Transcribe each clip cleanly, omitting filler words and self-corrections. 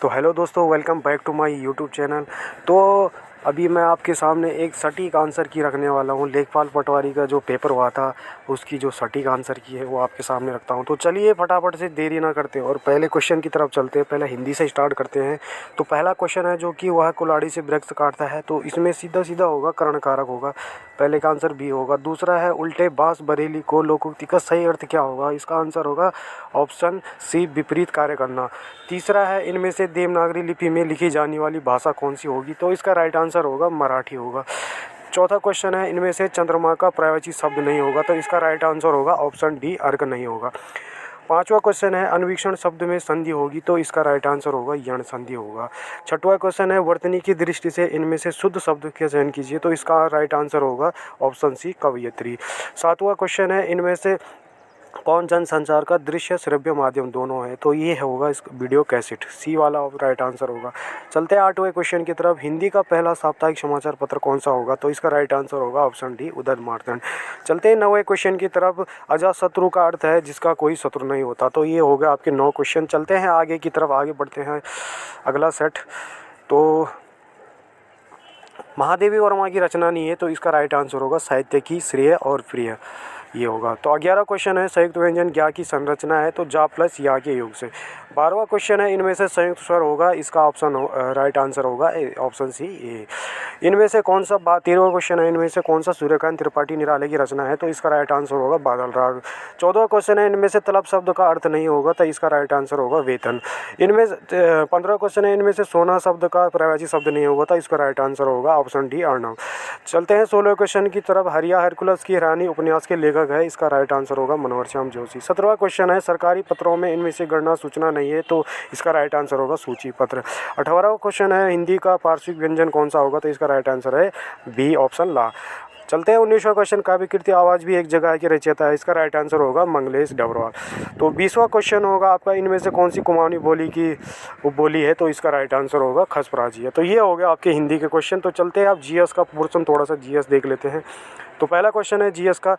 तो हेलो दोस्तों, welcome back to my YouTube channel. तो अभी मैं आपके सामने एक सटीक आंसर की रखने वाला हूँ। लेखपाल पटवारी का जो पेपर हुआ था उसकी जो सटीक आंसर की है वो आपके सामने रखता हूँ। तो चलिए फटाफट से देरी ना करते हैं और पहले क्वेश्चन की तरफ चलते हैं। पहले हिंदी से स्टार्ट करते हैं। तो पहला क्वेश्चन है जो कि वह कुल्हाड़ी से वृक्ष काटता है, तो इसमें सीधा सीधा होगा कर्णकारक होगा। पहले का आंसर बी होगा। दूसरा है उल्टे बांस बरेली को लोकोक्ति का सही अर्थ क्या होगा? इसका आंसर होगा ऑप्शन सी विपरीत कार्य करना। तीसरा है इनमें से देवनागरी लिपि में लिखी जाने वाली भाषा कौन सी होगी? तो इसका राइट आंसर होगा मराठी होगा। चौथा क्वेश्चन है इनमें से चंद्रमा का पर्यायवाची शब्द नहीं होगा, तो इसका राइट आंसर होगा ऑप्शन डी अर्क नहीं होगा। पांचवा क्वेश्चन है अन्वीक्षण शब्द में संधि होगी, तो इसका राइट आंसर होगा यण संधि होगा। छठवां क्वेश्चन है वर्तनी की दृष्टि से इनमें से शुद्ध शब्द का चयन कीजिए, तो इसका राइट आंसर होगा ऑप्शन सी कवयित्री। सातवां क्वेश्चन है इनमें से कौन जनसंचार का दृश्य श्रव्य माध्यम दोनों है? तो ये होगा इस वीडियो कैसेट, सी वाला राइट आंसर होगा। चलते हैं आठवें क्वेश्चन की तरफ। हिंदी का पहला साप्ताहिक समाचार पत्र कौन सा होगा? तो इसका राइट आंसर होगा ऑप्शन डी उदय मार्तंड। चलते हैं नौवें क्वेश्चन की तरफ। अजातशत्रु का अर्थ है जिसका कोई शत्रु नहीं होता, तो ये हो गया आपके 9 क्वेश्चन। चलते हैं आगे की तरफ, आगे बढ़ते हैं अगला सेट। तो महादेवी वर्मा की रचना नहीं है, तो इसका राइट आंसर होगा साहित्य की श्रेय और प्रिय, ये होगा। तो 11वां क्वेश्चन है संयुक्त व्यंजन ज्ञा की संरचना है, तो जा प्लस या के योग से। 12वां क्वेश्चन है इनमें से संयुक्त स्वर होगा, इसका ऑप्शन राइट आंसर होगा ऑप्शन सी ए। इनमें से कौन सा 13वां क्वेश्चन है इनमें से कौन सा सूर्यकांत त्रिपाठी निराले की रचना है? तो इसका राइट आंसर होगा बादल राग। 14वां क्वेश्चन है इनमें से तलब शब्द का अर्थ नहीं होगा, तो इसका राइट आंसर होगा वेतन। इनमें 15वां क्वेश्चन है इनमें से सोना शब्द का पर्यायवाची शब्द नहीं होगा, तो इसका राइट आंसर होगा ऑप्शन डी अर्णव। चलते हैं 16वें क्वेश्चन की तरफ। हरिया हरकुलस की रानी उपन्यास के लेखक है, इसका राइट आंसर होगा मनोहर श्याम जोशी। 17वां क्वेश्चन है सरकारी पत्रों में इनमें से गणना सूचना नहीं है, तो इसका राइट आंसर होगा सूची पत्र। 18वां क्वेश्चन है हिंदी का पार्श्विक व्यंजन कौन सा होगा? तो इसका राइट आंसर है बी ऑप्शन ला। चलते हैं 19वां क्वेश्चन। काव्य कृति आवाज भी एक जगह की रचयिता है, इसका राइट आंसर होगा मंगलेश डबरवाल। तो 20वां क्वेश्चन होगा आपका इनमें से कौन सी कुमाऊनी बोली की बोली है? तो इसका राइट आंसर होगा खसपराजी है। तो ये हो गया आपके हिंदी के क्वेश्चन। तो चलते हैं आप जीएस का पोर्शन, थोड़ा सा जीएस देख लेते हैं। तो पहला क्वेश्चन है जीएस का,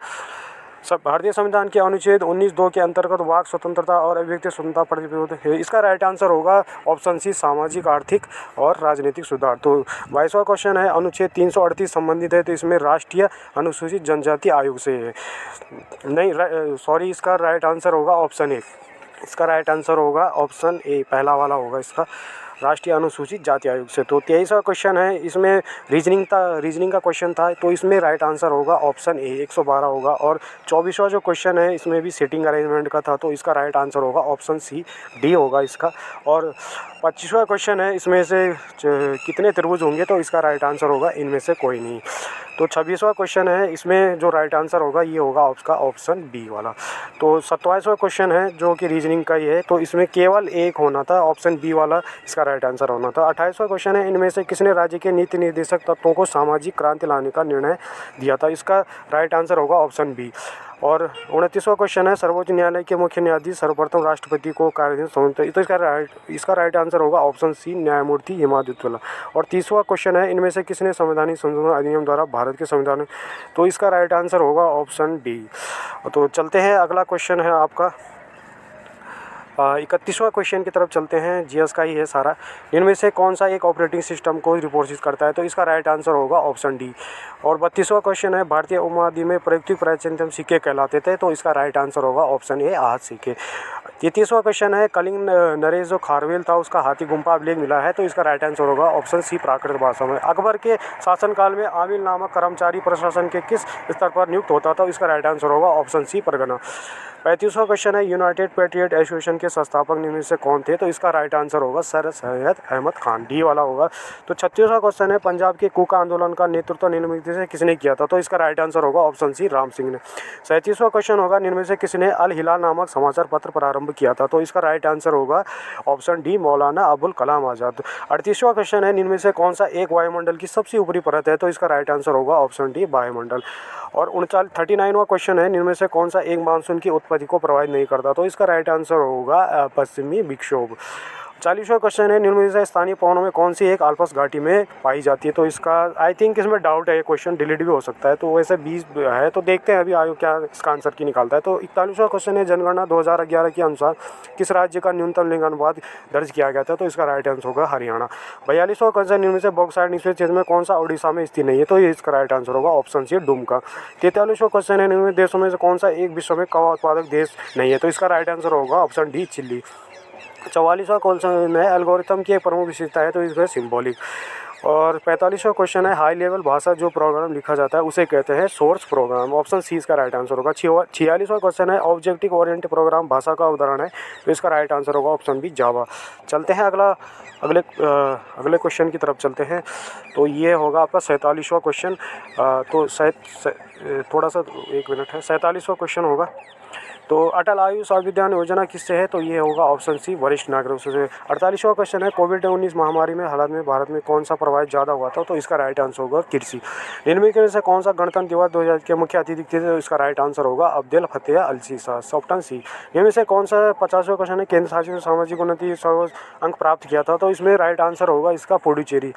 सब भारतीय संविधान के अनुच्छेद 19(2) के अंतर्गत वाक स्वतंत्रता और अभिव्यक्ति स्वतंत्रता प्रतिबद्ध है, इसका राइट आंसर होगा ऑप्शन सी सामाजिक आर्थिक और राजनीतिक सुधार। तो 22वां क्वेश्चन है अनुच्छेद 338 संबंधित है, तो इसमें राष्ट्रीय अनुसूचित जनजाति आयोग से है। नहीं सॉरी, इसका राइट आंसर होगा ऑप्शन ए। इसका राइट आंसर होगा ऑप्शन ए, पहला वाला होगा इसका, राष्ट्रीय अनुसूचित जाति आयोग से। तो 23वां क्वेश्चन है इसमें रीजनिंग का क्वेश्चन था, तो इसमें राइट आंसर होगा ऑप्शन ए 112 होगा। और 24वां जो क्वेश्चन है इसमें भी सिटिंग अरेंजमेंट का था, तो इसका राइट आंसर होगा ऑप्शन सी डी होगा इसका। और 25वां क्वेश्चन है इसमें से कितने त्रिभुज होंगे? तो इसका राइट आंसर होगा इनमें से कोई नहीं। तो 26वां क्वेश्चन है इसमें जो राइट आंसर होगा ये होगा उसका ऑप्शन बी वाला। तो 27वां क्वेश्चन है जो कि रीजनिंग का ही है, तो इसमें केवल एक होना था, ऑप्शन बी वाला इसका राइट आंसर होना था। 28वां क्वेश्चन है इनमें से किसने राज्य के नीति निर्देशक तत्वों को सामाजिक क्रांति लाने का निर्णय दिया था? इसका राइट आंसर होगा ऑप्शन बी। और 29वां क्वेश्चन है सर्वोच्च न्यायालय के मुख्य न्यायाधीश सर्वप्रथम राष्ट्रपति को कार्यदिन सौंपते, तो इसका राइट आंसर होगा ऑप्शन सी न्यायमूर्ति हिमाद्रित्वला। और 30वां क्वेश्चन है इनमें से किसने संवैधानिक संशोधन अधिनियम द्वारा भारत के संविधान, तो इसका राइट आंसर होगा ऑप्शन डी। तो चलते हैं अगला क्वेश्चन है आपका 31वां क्वेश्चन की तरफ चलते हैं। जीएस का ही है सारा। इनमें से कौन सा एक ऑपरेटिंग सिस्टम को रिपोर्ट करता है? तो इसका राइट आंसर होगा ऑप्शन डी। और 32वां क्वेश्चन है भारतीय उपमहाद्वीप में प्रयुक्त प्राचीनतम सिक्के कहलाते थे, तो इसका राइट आंसर होगा ऑप्शन ए आहत सिक्के। 33वां क्वेश्चन है कलिंग नरेश जो खारवेल था उसका हाथी गुम्फा अभिलेख मिला है, तो इसका राइट आंसर होगा ऑप्शन सी प्राकृत भाषा में। अकबर के शासनकाल में आमिल नामक कर्मचारी प्रशासन के किस स्तर पर नियुक्त होता था? इसका राइट आंसर होगा ऑप्शन सी परगना। 35वां क्वेश्चन है यूनाइटेड पेट्रियट एसोसिएशन के संस्थापक निम्न से कौन थे? तो इसका राइट आंसर होगा सर सैयद अहमद खान, डी वाला होगा। तो 36वां क्वेश्चन है पंजाब के कुका आंदोलन का नेतृत्व निम्नलिखित से किसने किया था? तो इसका राइट आंसर होगा ऑप्शन सी राम सिंह ने। 37वां क्वेश्चन होगा निम्न से किसने अल हिलाल नामक समाचार पत्र प्रारंभ किया था? तो इसका राइट आंसर होगा option D Maulana Abul Kalam Azad. 38वां question है निम्न से कौन सा एक वायुमंडल की सबसे ऊपरी परत है? तो इसका राइट आंसर होगा ऑप्शन डी वायुमंडल। और 39वां क्वेश्चन है निम्न से कौन सा एक मानसून की उत्पत्ति को प्रभावित नहीं करता? तो इसका राइट आंसर होगा पश्चिमी विक्षोभ। 40वां क्वेश्चन है, निम्न में से स्थानीय पवनों में कौन सी एक आल्प्स घाटी में पाई जाती है? तो इसका आई थिंक इसमें डाउट है, क्वेश्चन डिलीट भी हो सकता है, तो वैसे 20 है, तो देखते हैं अभी आयोग क्या इसका आंसर की निकालता है। तो 41वां क्वेश्चन है, जनगणना 2011 के अनुसार किस राज्य का न्यूनतम लिंग अनुपात दर्ज किया गया था? तो इसका राइट आंसर होगा हरियाणा। 42वां क्वेश्चन, निम्न में से बॉक्साइट निचले क्षेत्र में कौन सा उड़ीसा में स्थित नहीं है? तो ये इसका राइट आंसर होगा ऑप्शन सी डुमका। 43वां क्वेश्चन है, निम्न देशों में से कौन सा एक विश्व में कवा उत्पादक देश नहीं है? तो इसका राइट आंसर होगा ऑप्शन डी चिली। 44वां क्वेश्चन है, एल्गोरिथम की एक प्रमुख विशेषता है? तो इसमें सिंबॉलिक। और 45वां क्वेश्चन है, हाई लेवल भाषा जो प्रोग्राम लिखा जाता है उसे कहते हैं सोर्स प्रोग्राम। ऑप्शन सी इसका राइट आंसर होगा। 46वां क्वेश्चन है, ऑब्जेक्टिव ओरिएंटेड प्रोग्राम भाषा का उदाहरण है? तो इसका राइट आंसर होगा ऑप्शन बी जावा। चलते हैं अगले क्वेश्चन की तरफ चलते हैं। तो ये होगा आपका 47वां क्वेश्चन। तो शायद थोड़ा सा 1 मिनट है, 47वां क्वेश्चन होगा। तो अटल आयुष अभियान योजना किससे है? तो ये होगा ऑप्शन सी वरिष्ठ नागरिकों से। 48वां क्वेश्चन है, कोविड-19 महामारी में हालात में भारत में कौन सा प्रभावित ज़्यादा हुआ था? तो इसका राइट आंसर होगा कृषि। निम्नलिखित में से कौन सा गणतंत्र दिवस 2000 के मुख्य अतिथि थे? तो इसका राइट आंसर होगा अब्देल फतेह अल सीसा, ऑप्शन सी। इनमें से कौन सा 50वां क्वेश्चन है, केंद्र शासित सामाजिक उन्नति सर्वोच्च अंक प्राप्त किया था? तो इसमें राइट आंसर होगा इसका पुडुचेरी।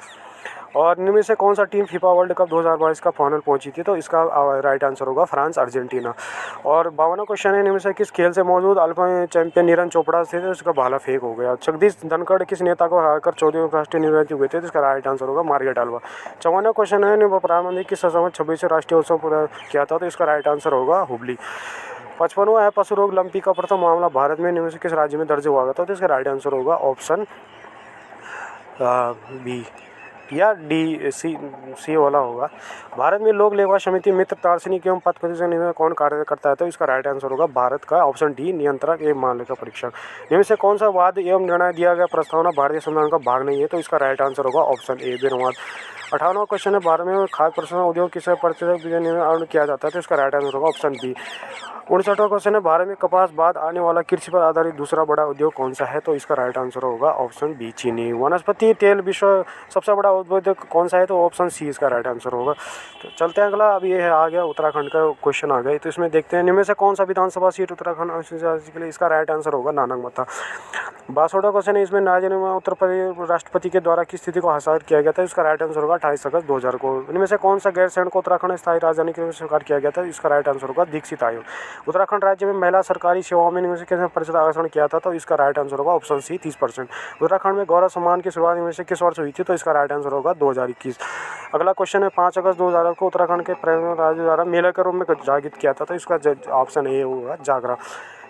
और इनमें से कौन सा टीम फीफा वर्ल्ड कप 2022 का फाइनल पहुंची थी? तो इसका राइट आंसर होगा फ्रांस अर्जेंटीना। और 52वां क्वेश्चन है, इनमें से किस खेल से मौजूद ओलंपिक चैंपियन नीरज चोपड़ा थे? तो इसका भाला फेंक हो गया। जगदीश धनखड़ किस नेता को हराकर 14वें राष्ट्रीय निर्वाचित हुए थे? तो इसका राइट आंसर होगा मार्गरेट अल्वा। 54वां क्वेश्चन है, प्रधानमंत्री किस संस्था में 26वें राष्ट्रीय उत्सव पूरा किया था? तो इसका राइट आंसर होगा हुबली। 55वां है, पशु रोग लंपी का प्रथम मामला भारत में निम्न से किस राज्य में दर्ज हुआ था? तो इसका राइट आंसर होगा ऑप्शन बी या डी सी वाला होगा। भारत में लोक लेखा समिति मित्र दार्शनिक एवं पथ प्रदर्शन में कौन कार्य करता है? तो इसका राइट आंसर होगा भारत का ऑप्शन डी नियंत्रक एवं महालेखा परीक्षक। इनमें से कौन सा वाद एवं निर्णय दिया गया प्रस्तावना भारतीय संविधान का भाग नहीं है? तो इसका राइट आंसर होगा ऑप्शन ए बेनुवाद। 58वां क्वेश्चन है, भारत में खाद्य प्रसंस्करण उद्योग किस प्रतिशत निर्माण किया जाता है? तो इसका राइट आंसर होगा ऑप्शन बी। 59वां क्वेश्चन है, भारत में कपास बाद आने वाला कृषि पर आधारित दूसरा बड़ा उद्योग कौन सा है? तो इसका राइट आंसर होगा ऑप्शन बी चीनी। वनस्पति तेल विश्व सबसे बड़ा उद्योग कौन सा है? तो ऑप्शन सी इसका राइट आंसर होगा। तो चलते हैं अगला। अब ये है आ गया उत्तराखंड का क्वेश्चन आ गया। तो इसमें देखते हैं, इनमें से कौन सा विधानसभा सीट उत्तराखंड के लिए? इसका राइट आंसर होगा नानकमता। 62वां क्वेश्चन है, इसमें राज्य में उत्तर प्रदेश राष्ट्रपति के द्वारा किस स्थिति को हस्ताक्षर किया गया था? इसका राइट आंसर होगा 28 अगस्त 2000 को। इनमें से कौन सा गैरसैंण को उत्तराखंड स्थायी राजधानी के रूप में स्वीकार किया गया था? इसका राइट आंसर होगा दीक्षित आयोग। उत्तराखंड राज्य में महिला सरकारी सेवाओं में निवेश कितने प्रतिशत आरक्षण किया था? तो इसका राइट आंसर होगा ऑप्शन सी 30%। उत्तराखंड में गौरव सम्मान की शुरुआत इनमें से किस वर्ष हुई थी? तो इसका राइट आंसर होगा 2021। अगला क्वेश्चन है, 5 अगस्त 2000 को उत्तराखंड के पर्यटन राज्य द्वारा मेला के रूप में जागृत किया था? तो इसका ऑप्शन ए होगा जागरा।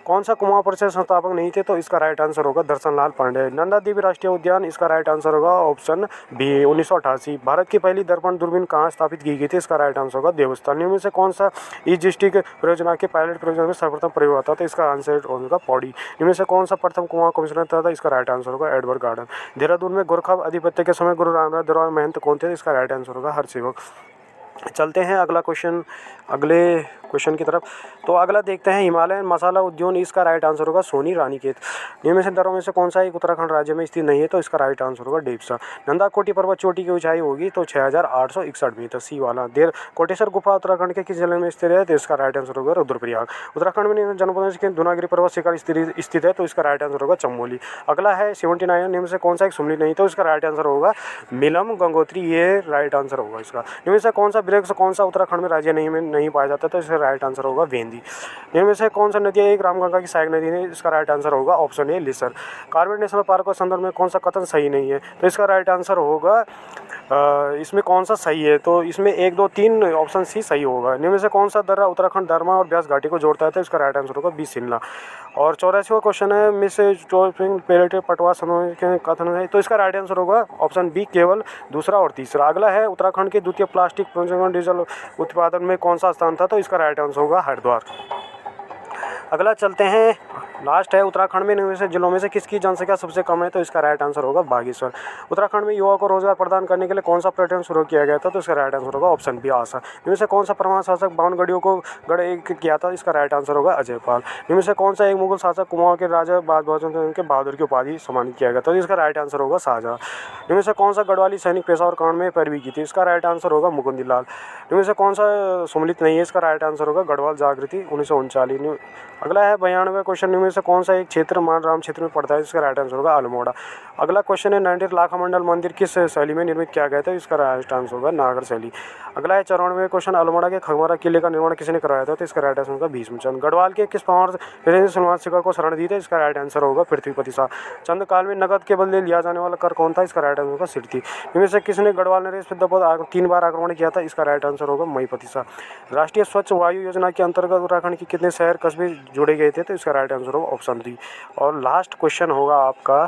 कौन सा कुमाऊं परिषद संस्थापक नहीं थे? तो इसका राइट आंसर होगा दर्शन लाल पांडे। नंदा देवी राष्ट्रीय उद्यान, इसका राइट आंसर होगा ऑप्शन बी 1988। भारत की पहली दर्पण दूरबीन कहाँ स्थापित की गई थी? इसका राइट आंसर होगा देवस्थान। इनमें से कौन सा ईजिस्टिक परियोजना के पायलट परियोजना में सर्वप्रथम प्रयोग होता था? इसका आंसर होगा पौड़ी। इनमें से कौन सा प्रथम कुमाऊं कमिश्नर था? इसका राइट आंसर होगा एडवर्ड गार्डन। देहरादून में गोरखा अधिपत्य के समय गुरु रामदास दरबार महंत कौन थे? इसका राइट आंसर होगा हरसेवक। चलते हैं अगले क्वेश्चन की तरफ। तो अगला देखते हैं, हिमालयन मसाला उद्योग, इसका राइट आंसर होगा सोनी रानीखेत। इनमें से दरों में से कौन सा एक उत्तराखंड राज्य में स्थित नहीं है? तो इसका राइट आंसर होगा डेप्सा। नंदाकोटी पर्वत चोटी की ऊंचाई होगी तो 6861 मीटर, सी वाला। कोटेश्वर गुफा उत्तराखंड के किस जिले में स्थित है? तो इसका राइट आंसर होगा रुद्रप्रयाग। उत्तराखंड में जनपदों के धुनागिरी पर्वत शिखर स्थित है? तो इसका राइट आंसर होगा चमोली। अगला है 79, इनमें से कौन सा एक सुमली नहीं? तो इसका राइट आंसर होगा मिलम गंगोत्री, ये राइट आंसर होगा इसका। इनमें से कौन सा वृक्ष कौन सा उत्तराखंड में राज्य नहीं पाया जाता? तो इसका राइट आंसर होगा वेंदी। इनमें से कौन सा नदी है एक रामगंगा की सहायक नदी है? इसका राइट आंसर होगा ऑप्शन ए लिसर। कार्बेट नेशनल पार्क के संदर्भ में कौन सा कथन सही नहीं है? तो इसका राइट आंसर होगा इसमें कौन सा सही है? तो इसमें 1, 2, 3 ऑप्शन सी सही होगा। इनमें से कौन सा दर्रा उत्तराखंड धर्मा और ब्यास घाटी को जोड़ता है? तो इसका राइट आंसर होगा बी शिमला। और 84वां क्वेश्चन है, मिस पेलेटिव पटवा समूह के कथन है? तो इसका राइट आंसर होगा ऑप्शन बी केवल दूसरा और तीसरा। अगला है, उत्तराखंड के द्वितीय प्लास्टिक पुनर्चक्रण डीजल उत्पादन में कौन सा स्थान था? तो इसका राइट आंसर होगा हरिद्वार। अगला चलते हैं, लास्ट है, उत्तराखंड में निवेश जिलों में से किसकी जनसंख्या सबसे कम है? तो इसका राइट आंसर होगा बागेश्वर। उत्तराखंड में युवाओं को रोजगार प्रदान करने के लिए कौन सा पर्यटन शुरू किया गया था? तो इसका राइट आंसर होगा ऑप्शन बी आसा। इनमें से कौन सा परमार शासक 52 गढ़ियों को गढ़ एक किया था? इसका राइट आंसर होगा अजयपाल। इनमें से कौन सा एक मुगल शासक कुमाऊं के राजा के बहादुर की उपाधि सम्मानित किया गया था? तो इसका राइट आंसर होगा शाहजहां। इनमें से कौन सा गढ़वाली सैनिक पेशावर कांड में पैरवी की थी? इसका राइट आंसर होगा मुकुंदी लाल। इनमें से कौन सा सम्मिलित नहीं है? इसका राइट आंसर होगा गढ़वाल जागृति 1939। अगला है 92वां क्वेश्चन, में से कौन सा एक क्षेत्र मानराम क्षेत्र में पड़ता है? इसका राइट आंसर होगा अल्मोड़ा। अगला क्वेश्चन है 19 लाखामंडल मंदिर किस शैली में निर्मित किया गया था? इसका राइट आंसर होगा नागर शैली। अगला है 94वां क्वेश्चन, अल्मोड़ा के खगवारा किले का निर्माण किसने करवाया था? तो इसका राइट आंसर होगा भीष्मचंद। गढ़वाल के किस पवार ने सलमान शिखर को शरण दी थी? इसका राइट आंसर होगा पृथ्वीपति शाह। चंद काल में नकद के बदले लिया जाने वाला कर कौन था? इसका राइट आंसर होगा सिरथी। इनमें से किसने गढ़वाल नरेश पर 3 बार आक्रमण किया था? इसका राइट आंसर होगा महीपति शाह। राष्ट्रीय स्वच्छ वायु योजना के अंतर्गत उत्तराखंड के कितने शहर कस्बे जोड़े गए थे? तो इसका राइट आंसर होगा ऑप्शन डी। और लास्ट क्वेश्चन होगा आपका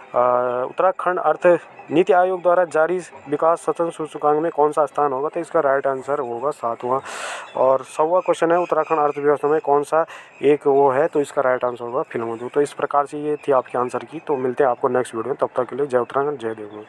उत्तराखंड अर्थ नीति आयोग द्वारा जारी विकास सतत सूचकांक में कौन सा स्थान होगा? तो इसका राइट आंसर होगा 7वां। और 100वां क्वेश्चन है उत्तराखंड अर्थव्यवस्था में कौन सा एक वो है? तो इसका राइट आंसर होगा फिल्म। तो इस प्रकार से ये थी आपके आंसर की। तो मिलते हैं आपको नेक्स्ट वीडियो में, तब तक के लिए जय उत्तराखंड, जय देवभूमि।